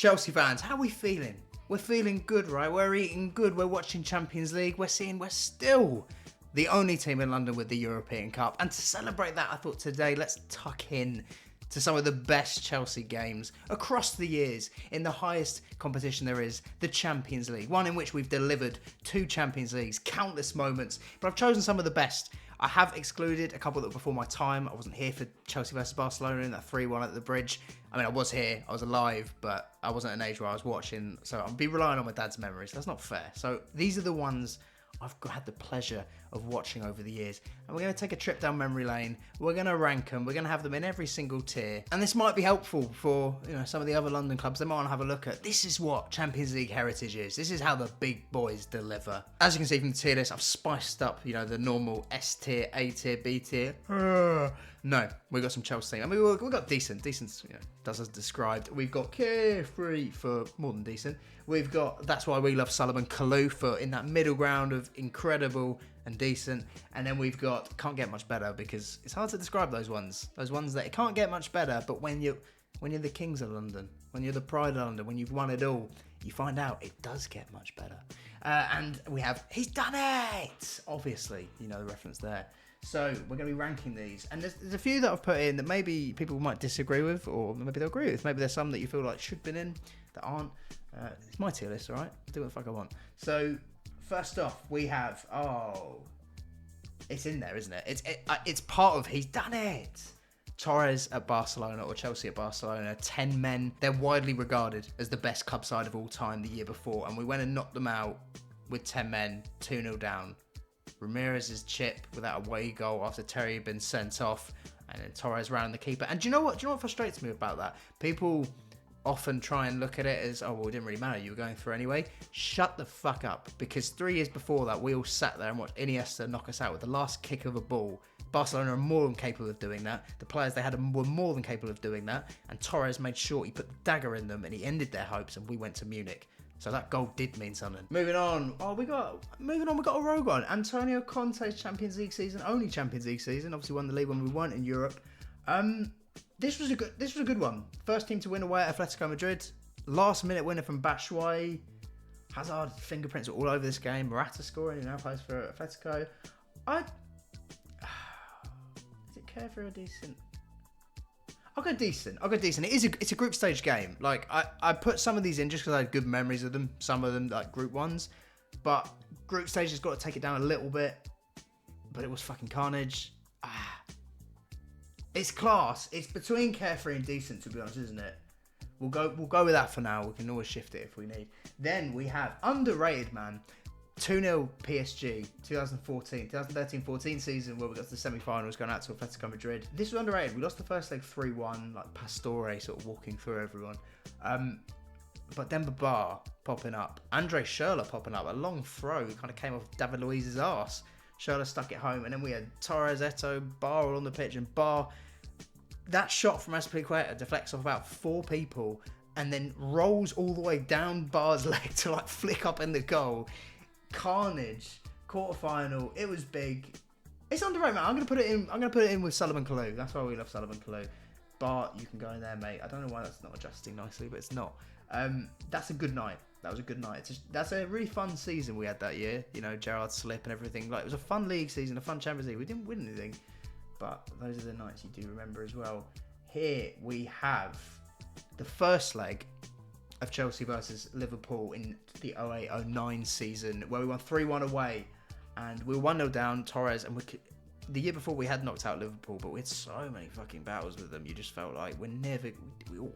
Chelsea fans, how are we feeling? We're feeling good, right? We're eating good. We're watching Champions League. We're still the only team in London with the European Cup. And to celebrate that, I thought today, let's tuck in to some of the best Chelsea games across the years in the highest competition there is, the Champions League. One in which we've delivered 2 Champions Leagues, countless moments. But I've chosen some of the best. I have excluded a couple that were before my time. I wasn't here for Chelsea versus Barcelona in that 3-1 at the Bridge. I mean, I was here, I was alive, but I wasn't at an age where I was watching, so I'll be relying on my dad's memories. That's not fair. So these are the ones I've had the pleasure of watching over the years. And we're going to take a trip down memory lane. We're going to rank them. We're going to have them in every single tier. And this might be helpful for some of the other London clubs. They might want to have a look at, this is what Champions League heritage is. This is how the big boys deliver. As you can see from the tier list, I've spiced up, the normal S tier, A tier, B tier. No, we've got some Chelsea. I mean, we've got decent, does as described. We've got carefree for more than decent. We've got That's Why We Love Sullivan Kalou for in that middle ground of incredible and decent. And then we've got Can't Get Much Better, because it's hard to describe those ones. Those ones that it can't get much better, but when you're the kings of London, when you're the pride of London, when you've won it all, you find out it does get much better. And we have He's Done It! Obviously, the reference there. So we're going to be ranking these, and there's a few that I've put in that maybe people might disagree with, or maybe they'll agree with. Maybe there's some that you feel like should have been in that aren't. It's my tier list, all right? I'll do what the fuck I want. So first off, we have it's in there, isn't it? It's part of He's Done It. Torres at Barcelona, or Chelsea at Barcelona, 10 men. They're widely regarded as the best club side of all time the year before, and we went and knocked them out with 10 men, 2-0 down. Ramirez's chip without a away goal after Terry had been sent off, and then Torres round the keeper. And do you know what frustrates me about that? People often try and look at it as, oh, well, it didn't really matter, you were going through anyway. Shut the fuck up, because 3 years before that, we all sat there and watched Iniesta knock us out with the last kick of a ball. Barcelona are more than capable of doing that. The players they had were more than capable of doing that, and Torres made sure he put the dagger in them, and he ended their hopes, and we went to Munich. So that goal did mean something. Moving on, we got a rogue one. Antonio Conte's Champions League season, only Champions League season. Obviously won the league when we weren't in Europe. This was a good one. First team to win away at Atletico Madrid. Last minute winner from Batshuayi. Hazard fingerprints are all over this game. Morata scoring, now plays for Atletico. Is it Carefree or decent? I'll go decent. It's a group stage game. Like, I put some of these in just because I had good memories of them. Some of them, like group ones. But group stage has got to take it down a little bit. But it was fucking carnage. It's class. It's between carefree and decent, to be honest, isn't it? We'll go with that for now. We can always shift it if we need. Then we have underrated, man. 2-0 PSG, 2013-14 season, where we got to the semi-finals, going out to Atletico Madrid. This was underrated. We lost the first leg 3-1, like Pastore sort of walking through everyone. But Demba Ba popping up, Andre Schürrle popping up, a long throw kind of came off David Luiz's arse. Schürrle stuck it home, and then we had Torres, Eto'o, Ba all on the pitch, and Ba, that shot from Azpilicueta deflects off about 4 people, and then rolls all the way down Ba's leg to like flick up in the goal. Carnage, quarterfinal. It was big. It's underrated, man. I'm gonna put it in with Sullivan Kalou. That's why we love Sullivan Kalou. But you can go in there, mate. I don't know why that's not adjusting nicely, but it's not. That's a good night. That was a good night. That's a really fun season we had that year. Gerrard's slip and everything. Like, it was a fun league season, a fun Champions League. We didn't win anything, but those are the nights you do remember as well. Here we have the first leg of Chelsea versus Liverpool in the 08-09 season, where we won 3-1 away, and we were 1-0 down. Torres, and the year before we had knocked out Liverpool, but we had so many fucking battles with them. You just felt like we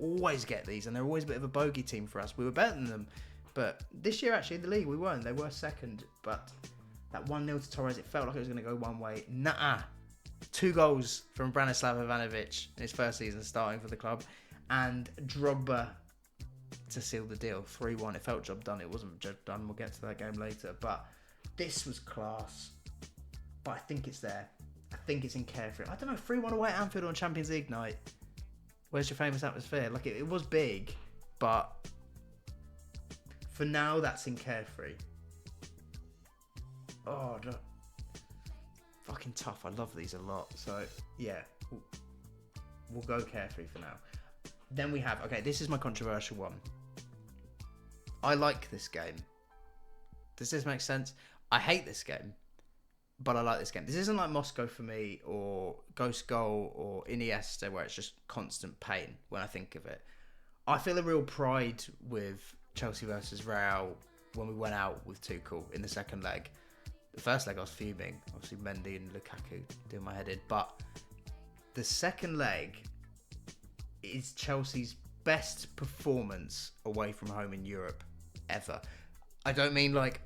always get these, and they're always a bit of a bogey team for us. We were better than them, but this year actually in the league we weren't. They were second, but that 1-0 to Torres, it felt like it was going to go one way. Nah. 2 goals from Branislav Ivanovic in his first season starting for the club, and Drogba to seal the deal. 3-1. It felt job done. It wasn't job done. We'll get to that game later. But this was class. But I think it's there. I think it's in Carefree. I don't know. 3-1 away at Anfield on Champions League night. Where's your famous atmosphere? Like, it was big. But for now, that's in Carefree. Oh, no. Fucking tough. I love these a lot. So, yeah. We'll go Carefree for now. Then we have, okay, this is my controversial one. I like this game. Does this make sense? I hate this game, but I like this game. This isn't like Moscow for me, or Ghost Goal, or Iniesta, where it's just constant pain when I think of it. I feel a real pride with Chelsea versus Real when we went out with Tuchel in the second leg. The first leg I was fuming. Obviously Mendy and Lukaku doing my head in. But the second leg is Chelsea's best performance away from home in Europe ever. I don't mean like,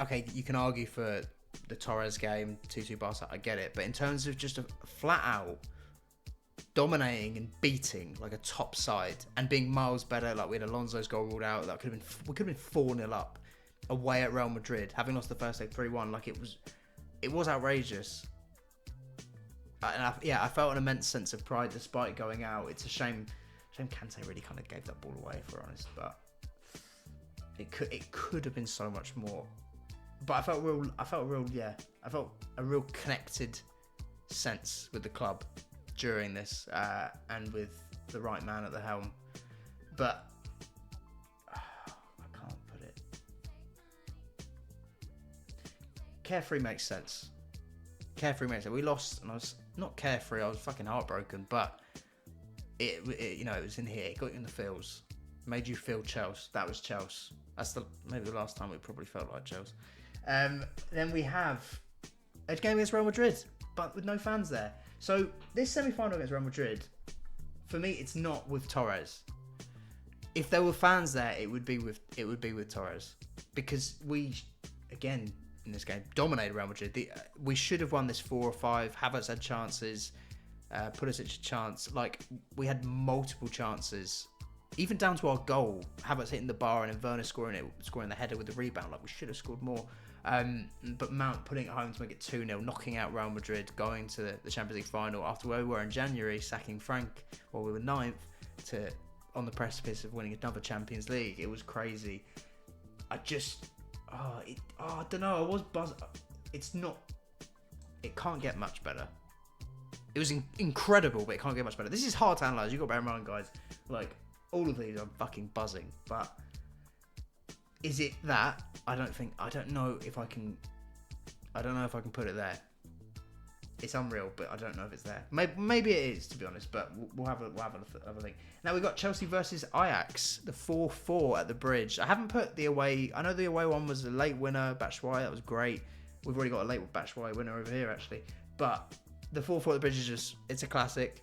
okay, you can argue for the Torres game, 2-2 Barca, I get it. But in terms of just a flat out dominating and beating like a top side and being miles better, like we had Alonso's goal ruled out, that we could have been 4-0 up away at Real Madrid, having lost the first leg 3-1. Like it was outrageous. And I felt an immense sense of pride despite going out. It's a shame Kante really kind of gave that ball away, if we're honest, but it could have been so much more. But I felt a real connected sense with the club during this, and with the right man at the helm. But I can't put it. Carefree makes sense. We lost, and I was not carefree. I was fucking heartbroken. But it was in here. It got you in the feels. Made you feel Chelsea. That was Chelsea. That's maybe the last time we probably felt like Chelsea. Then we have a game against Real Madrid, but with no fans there. So this semi-final against Real Madrid, for me, it's not with Torres. If there were fans there, it would be with Torres, because we, again in this game, dominated Real Madrid. We should have won this 4 or 5. Havertz had chances, Pulisic a chance. Like, we had multiple chances, even down to our goal. Havertz hitting the bar and then Werner scoring the header with the rebound. Like, we should have scored more. But Mount putting it home to make it 2-0, knocking out Real Madrid, going to the Champions League final after where we were in January, sacking Frank, or we were 9th, to on the precipice of winning another Champions League. It was crazy. I don't know. I was buzzed. It can't get much better. It was incredible, but it can't get much better. This is hard to analyse. You've got to bear in mind, guys. Like, all of these, I'm fucking buzzing. But is it that? I don't know if I can put it there. It's unreal, but I don't know if it's there. Maybe it is, to be honest, but we'll have a think. Now we've got Chelsea versus Ajax, the 4-4 at the Bridge. I haven't put the away. I know the away one was a late winner, Batshuayi. That was great. We've already got a late Batshuayi winner over here, actually. But the 4-4 at the Bridge is it's a classic.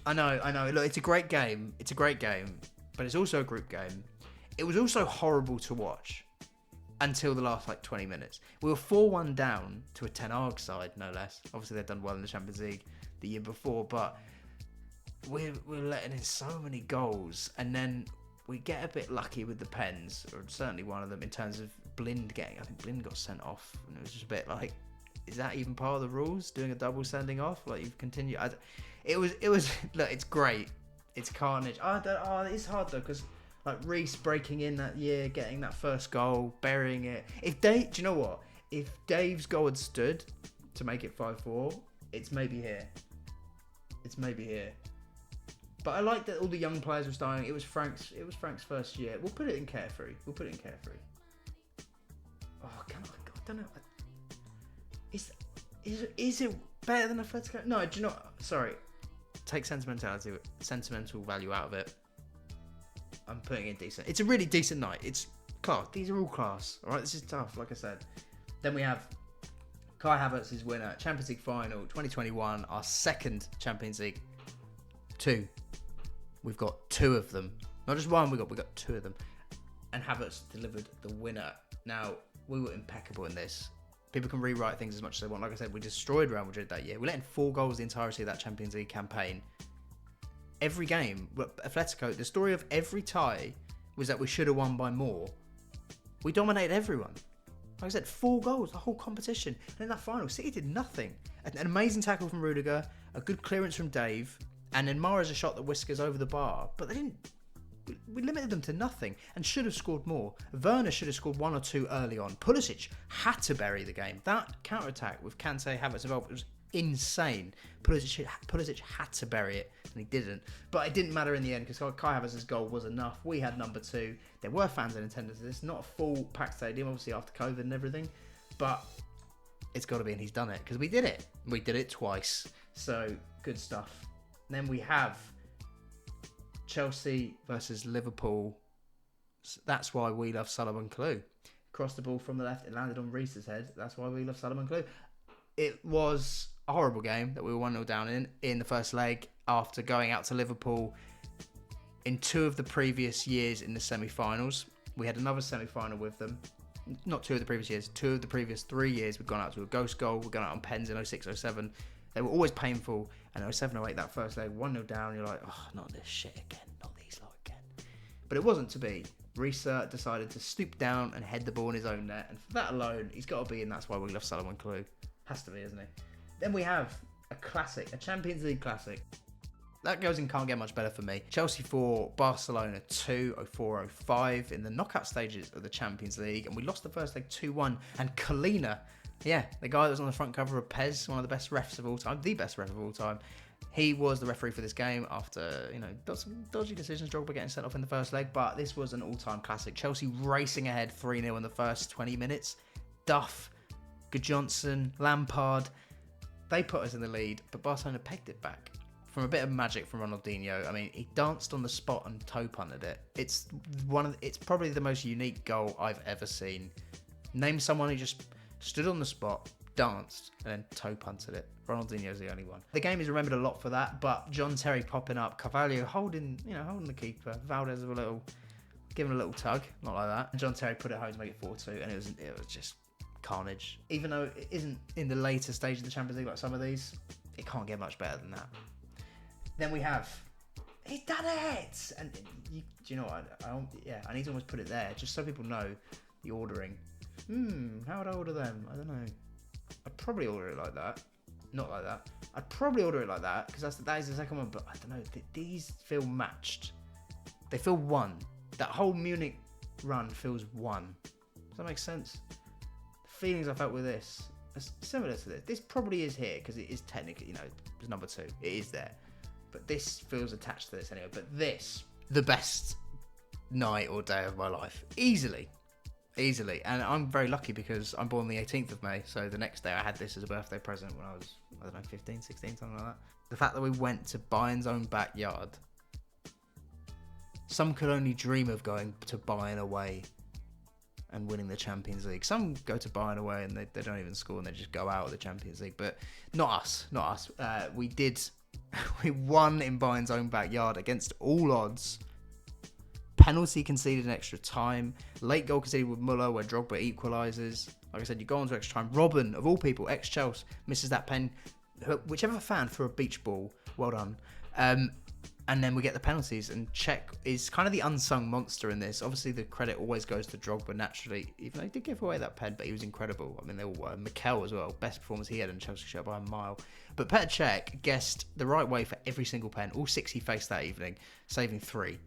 I know. Look, it's a great game, but it's also a group game. It was also horrible to watch until the last 20 minutes. We were 4-1 down to a Ten Hag side, no less. Obviously, they'd done well in the Champions League the year before, but we're letting in so many goals, and then we get a bit lucky with the pens, or certainly one of them, in terms of Blind getting. I think Blind got sent off, and it was just a bit like, is that even part of the rules? Doing a double sending off? Like, you've continued. It was. Look, it's great. It's carnage. It's hard though, because like Reece breaking in that year, getting that first goal, burying it. Do you know what? If Dave's goal had stood to make it 5-4, it's maybe here. But I like that all the young players were starting. It was Frank's first year. We'll put it in carefree. Oh, I don't know. Is it better than Atletico? No, do you know? Sorry. Take sentimental value out of it. I'm putting it decent. It's a really decent night. It's class. These are all class. All right, this is tough, like I said. Then we have Kai Havertz's winner, Champions League final 2021, our second Champions League. 2. We've got 2 of them. Not just one, we got 2 of them. And Havertz delivered the winner. Now, we were impeccable in this. People can rewrite things as much as they want. Like I said, we destroyed Real Madrid that year. We let in 4 goals the entirety of that Champions League campaign. Every game, Atletico, the story of every tie was that we should have won by more. We dominated everyone. Like I said, 4 goals, the whole competition. And in that final, City did nothing. An amazing tackle from Rudiger, a good clearance from Dave, and then Mahrez a shot that whiskers over the bar. But they didn't. We limited them to nothing and should have scored more. Werner should have scored 1 or 2 early on. Pulisic had to bury the game. That counter-attack with Kante, Havertz involved, it was insane. Pulisic had to bury it, and he didn't. But it didn't matter in the end because Kai Havertz's goal was enough. We had number 2. There were fans in attendance. It's not a full packed stadium, obviously after COVID and everything, but it's got to be, and he's done it because we did it. We did it twice. So good stuff. And then we have Chelsea versus Liverpool. That's why we love Solomon Kalou. Crossed the ball from the left, it landed on Reese's head. That's why we love Solomon Kalou. It was a horrible game that we were 1-0 down in the first leg after going out to Liverpool in 2 of the previous years in the semi-finals. We had another semi-final with them. Not 2 of the previous years, 2 of the previous 3 years we've gone out to a ghost goal. We've gone out on pens in 06, 07. They were always painful. And 07, 08, that first leg, 1-0 down. You're like, oh, not this shit again. Not these lot again. But it wasn't to be. Reece decided to stoop down and head the ball in his own net. And for that alone, he's got to be, and that's why we love Solomon Kalou. Has to be, isn't he? Then we have a classic, a Champions League classic. That goes in can't get much better for me. Chelsea 4, Barcelona 2, 04-05 in the knockout stages of the Champions League. And we lost the first leg 2-1. And Kalina, yeah, the guy that was on the front cover of Pez, one of the best refs of all time, the best ref of all time. He was the referee for this game after, got some dodgy decisions, Drogba getting sent off in the first leg. But this was an all-time classic. Chelsea racing ahead 3-0 in the first 20 minutes. Duff, Johnson, Lampard, they put us in the lead, but Barcelona pegged it back. From a bit of magic from Ronaldinho. I mean, he danced on the spot and toe punted it. It's probably the most unique goal I've ever seen. Name someone who just stood on the spot, danced, and then toe punted it. Ronaldinho's the only one. The game is remembered a lot for that, but John Terry popping up, Carvalho holding the keeper, Valdez giving a little tug, not like that. And John Terry put it home to make it 4-2, and it was just carnage. Even though it isn't in the later stage of the Champions League like some of these, it can't get much better than that. Then we have, he's done it! And do you know what? I need to almost put it there, just so people know the ordering. How would I order them? I don't know. I'd probably order it like that. Not like that. I'd probably order it like that, because that is the second one, but I don't know. These feel matched. They feel one. That whole Munich run feels one. Does that make sense? The feelings I felt with this are similar to this. This probably is here, because it is technically, it's number 2. It is there. But this feels attached to this anyway. But this, the best night or day of my life. Easily. And I'm very lucky because I'm born the 18th of May. So the next day I had this as a birthday present when I was, 15, 16, something like that. The fact that we went to Bayern's own backyard. Some could only dream of going to Bayern away and winning the Champions League. Some go to Bayern away and they don't even score and they just go out of the Champions League. But not us. We won in Bayern's own backyard against all odds. Penalty conceded in extra time. Late goal conceded with Muller where Drogba equalises. Like I said, you go on to extra time. Robben, of all people, ex-Chelsea, misses that pen. Whichever fan for a beach ball, well done. And then we get the penalties. And Cech is kind of the unsung monster in this. Obviously, the credit always goes to Drogba naturally, even though he did give away that pen, but he was incredible. I mean, they all were. Mikel as well. Best performance he had in Chelsea shirt by a mile. But Petr Cech guessed the right way for every single pen. All 6 he faced that evening, saving 3.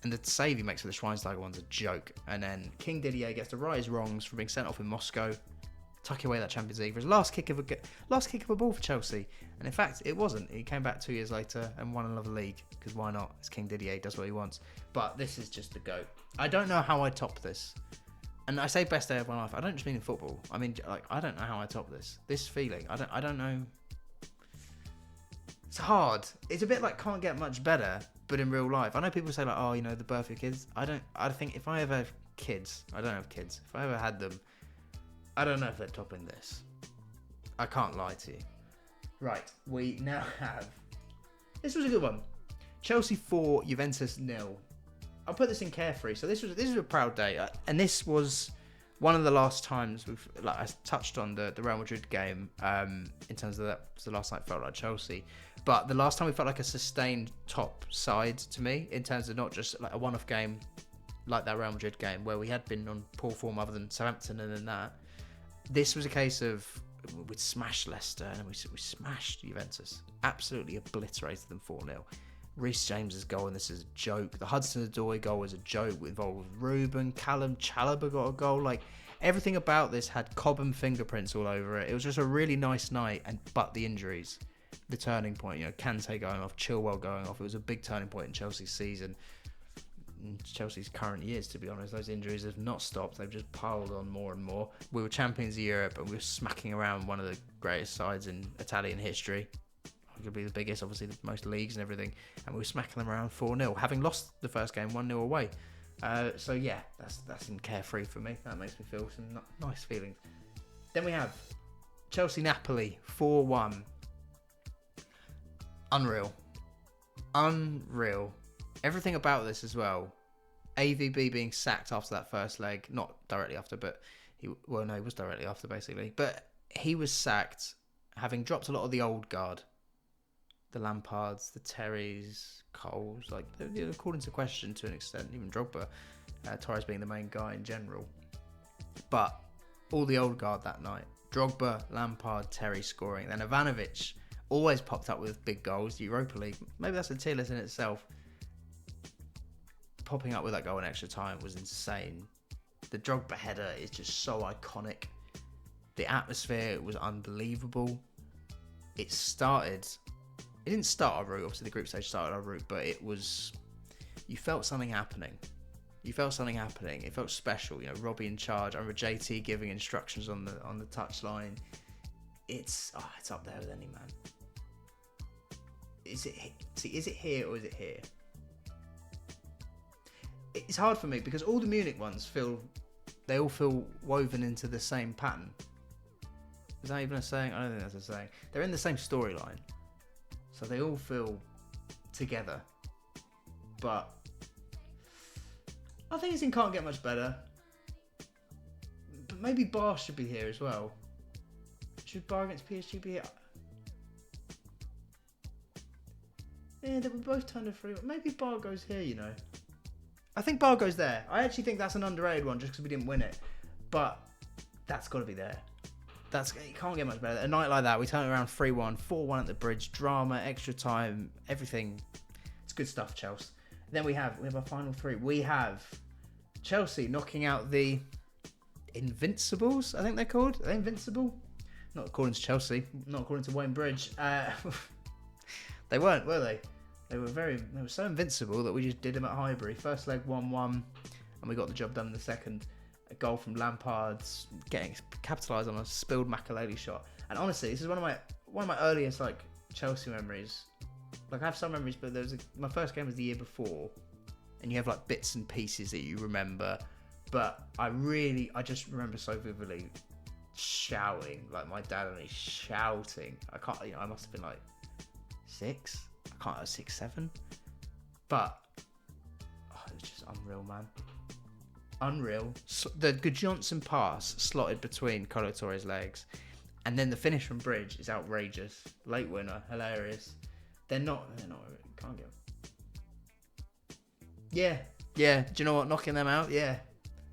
And the save he makes for the Schweinsteiger one's a joke. And then King Didier gets to right his wrongs for being sent off in Moscow, tucking away that Champions League for his last kick of a ball for Chelsea. And in fact, it wasn't. He came back 2 years later and won another league, because why not? It's King Didier, does what he wants. But this is just the GOAT. I don't know how I top this. And I say best day of my life. I don't just mean in football. I mean, I don't know how I top this. This feeling. I don't know. It's hard. It's a bit like can't get much better, but in real life. I know people say the birth of your kids. I think if I ever have kids, I don't have kids. If I ever had them, I don't know if they're topping this. I can't lie to you. Right, we now have, this was a good one. Chelsea 4, Juventus 0. I'll put this in carefree. So this was a proud day, and this was one of the last times I touched on the Real Madrid game in terms of that was the last night felt like Chelsea, but the last time we felt like a sustained top side to me in terms of not just like a one-off game like that Real Madrid game where we had been on poor form other than Southampton and then that. This was a case of we'd smashed Leicester and we smashed Juventus, absolutely obliterated them 4-0. Reece James's goal, and this is a joke. The Hudson-Odoi goal was a joke, involved with Ruben, Callum, Chalobah got a goal. Like, Everything about this had Cobham fingerprints all over it. It was just a really nice night, but the injuries, the turning point, Kante going off, Chilwell going off. It was a big turning point in Chelsea's season, in Chelsea's current years, to be honest. Those injuries have not stopped. They've just piled on more and more. We were champions of Europe, and we were smacking around one of the greatest sides in Italian history. Arguably the biggest, obviously the most leagues and everything, and we were smacking them around 4-0, having lost the first game 1-0 away. So yeah, that's in carefree for me. That makes me feel some nice feelings. Then we have Chelsea-Napoli 4-1. Unreal. Everything about this as well. AVB being sacked after that first leg, not directly after, but he was directly after basically. But he was sacked, having dropped a lot of the old guard. The Lampards, the Terrys, Coles, like they're called into question to an extent. Even Drogba, Torres being the main guy in general. But all the old guard that night. Drogba, Lampard, Terry scoring. Then Ivanovic always popped up with big goals. Europa League, maybe that's a tier list in itself. Popping up with that goal in extra time was insane. The Drogba header is just so iconic. The atmosphere was unbelievable. It didn't start our route. Obviously, the group stage started our route, but you felt something happening. It felt special. Robbie in charge. I remember JT giving instructions on the touchline. It's up there with any man. Is it here or is it here? It's hard for me because all the Munich ones all feel woven into the same pattern. Is that even a saying? I don't think that's a saying. They're in the same storyline. So they all feel together. But I think this thing can't get much better. But maybe Bar should be here as well. Should Bar against PSG be here? Yeah, they were both turned to 3. Maybe Bar goes here, I think Bar goes there. I actually think that's an underrated one just because we didn't win it. But that's got to be there. It can't get much better. A night like that, we turn it around 3-1, 4-1 at the bridge, drama, extra time, everything. It's good stuff, Chelsea. Then we have our final 3. We have Chelsea knocking out the Invincibles, I think they're called. Are they invincible? Not according to Chelsea, not according to Wayne Bridge. They weren't, were they? They were so invincible that we just did them at Highbury. First leg 1-1, and we got the job done in the second. A goal from Lampard's capitalised on a spilled Makelele shot. And honestly, this is one of my earliest Chelsea memories. I have some memories, but my first game was the year before, and you have bits and pieces that you remember. But I just remember so vividly shouting, my dad and me shouting. I must have been 6. I can't 6, 7. But it was just unreal, man. Unreal. So the Johnson pass slotted between Colo Torre's legs, and then the finish from Bridge is outrageous. Late winner, hilarious. They're not. Can't get. Yeah. Do you know what? Knocking them out. Yeah.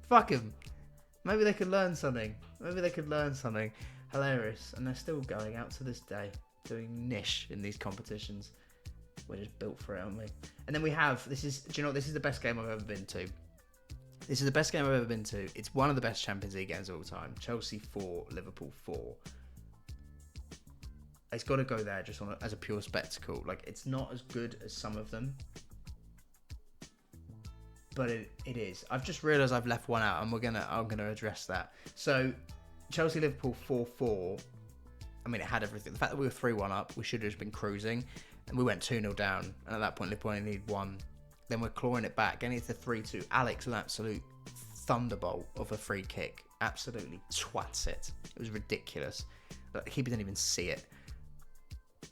Fuck them. Maybe they could learn something. Hilarious, and they're still going out to this day, doing niche in these competitions. We're just built for it, aren't we? And then we have this is the best game I've ever been to. It's one of the best Champions League games of all time. Chelsea 4, Liverpool 4. It's got to go there just as a pure spectacle. It's not as good as some of them, but it is. I've just realised I've left one out, and I'm gonna address that. So, Chelsea Liverpool 4-4. I mean, it had everything. The fact that we were 3-1 up, we should have just been cruising, and we went 2-0 down. And at that point, Liverpool only needed 1. Then we're clawing it back, getting it to 3-2. Alex, an absolute thunderbolt of a free kick, absolutely twats it. It was ridiculous. The keeper didn't even see it.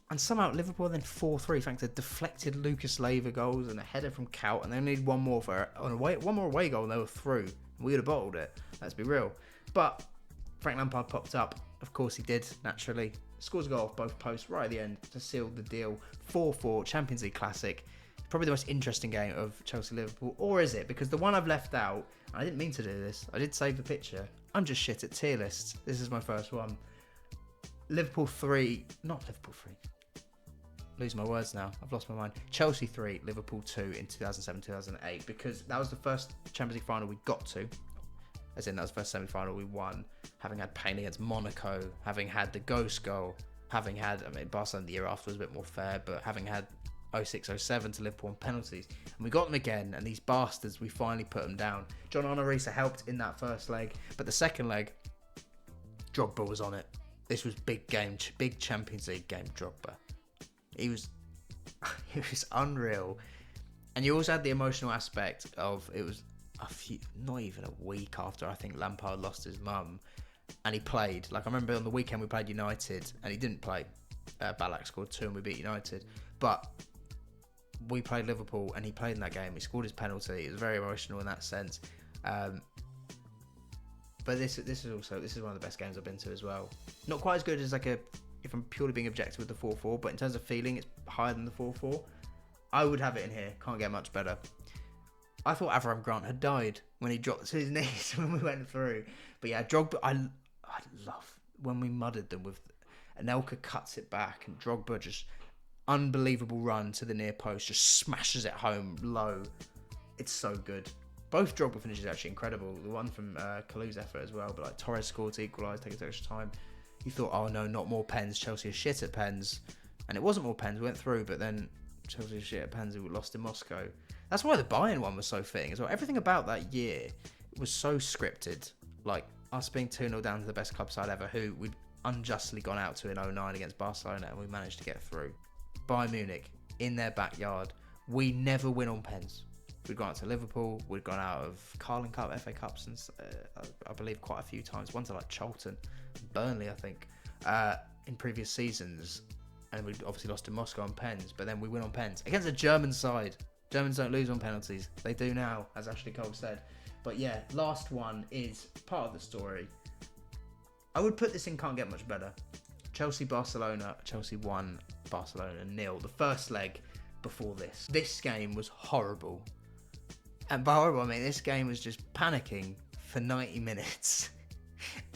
And somehow Liverpool then 4-3 thanks to deflected Lucas Leiva goals and a header from Kaut, and they need one more away goal, and they were through. We would have bottled it. Let's be real. But Frank Lampard popped up. Of course he did, naturally. Scores a goal off both posts right at the end to seal the deal. 4-4 Champions League Classic. Probably the most interesting game of Chelsea-Liverpool. Or is it? Because the one I've left out, I didn't mean to do this. I did save the picture. I'm just shit at tier lists. This is my first one. Liverpool 3. Not Liverpool 3. Losing my words now. I've lost my mind. Chelsea 3, Liverpool 2 in 2007-2008. Because that was the first Champions League final we got to. as in that was the first semi-final we won, having had pain against Monaco, having had the ghost goal, having had, I mean, Barcelona the year after was a bit more fair, but having had 06-07 to Liverpool on penalties, and we got them again, and these bastards, we finally put them down. John Onorisa helped in that first leg, but the second leg, Drogba was on it. This was big game, big Champions League game, Drogba. He was unreal. And you also had the emotional aspect of, it was not even a week after I think Lampard lost his mum, and he played. Like, I remember on the weekend we played United, and he didn't play. Ballack scored 2 and we beat United. But we played Liverpool, and he played in that game. He scored his penalty. It was very emotional in that sense. But this is one of the best games I've been to as well. Not quite as good as if I'm purely being objective with the 4-4, but in terms of feeling, it's higher than the 4-4. I would have it in here. Can't get much better. I thought Avram Grant had died when he dropped to his knees when we went through. But yeah, Drogba, I love when we mudded them with Anelka cuts it back, and Drogba just unbelievable run to the near post, just smashes it home low. It's so good. Both Drogba finishes are actually incredible. The one from Kalou's effort as well, but like Torres scored to equalise, take it to extra time. You thought, oh no, not more pens. Chelsea are shit at pens, and it wasn't more pens. We went through, but then Chelsea are shit at pens. We lost in Moscow. That's why the Bayern one was so fitting as well. Everything about that year was so scripted. Like us being 2-0 down to the best club side ever, who we'd unjustly gone out to in 2009 against Barcelona, and we managed to get through. Bayern Munich in their backyard. We never win on pens. We'd gone out to Liverpool. We'd gone out of Carling Cup, FA Cups, and I believe quite a few times. One to like Charlton, Burnley, I think, in previous seasons. And we'd obviously lost to Moscow on pens, but then we win on pens against a German side. Germans don't lose on penalties. They do now, as Ashley Cole said. But yeah, last one is part of the story. I would put this in can't get much better. Chelsea-Barcelona. Chelsea won, Barcelona 0. The first leg before this. This game was horrible. And by horrible, I mean this game was just panicking for 90 minutes.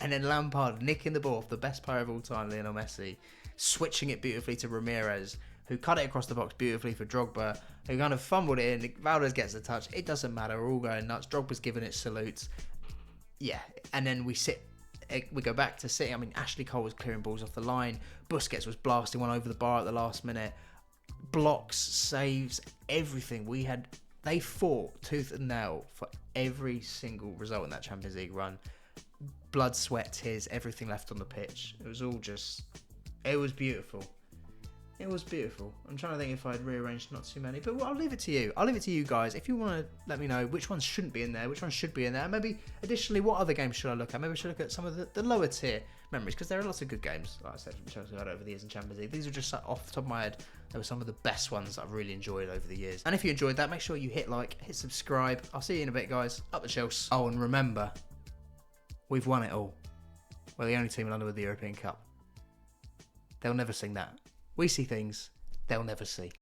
And then Lampard nicking the ball off the best player of all time, Lionel Messi, switching it beautifully to Ramirez, who cut it across the box beautifully for Drogba, who kind of fumbled it in. Valdez gets the touch. It doesn't matter. We're all going nuts. Drogba's giving it salutes. Yeah. And then we go back to sitting. I mean, Ashley Cole was clearing balls off the line. Busquets was blasting one over the bar at the last minute. Blocks, saves, everything. They fought tooth and nail for every single result in that Champions League run. Blood, sweat, tears, everything left on the pitch. It was beautiful. It was beautiful. I'm trying to think if I'd rearranged not too many, but I'll leave it to you. I'll leave it to you guys. If you want to let me know which ones shouldn't be in there, which ones should be in there, and maybe additionally, what other games should I look at? Maybe I should look at some of the lower tier memories, because there are lots of good games, like I said, from Chelsea had over the years in Champions League. These are just off the top of my head. They were some of the best ones that I've really enjoyed over the years. And if you enjoyed that, make sure you hit like, hit subscribe. I'll see you in a bit, guys. Up the Chelsea. Oh, and remember, we've won it all. We're the only team in London with the European Cup. They'll never sing that. We see things they'll never see.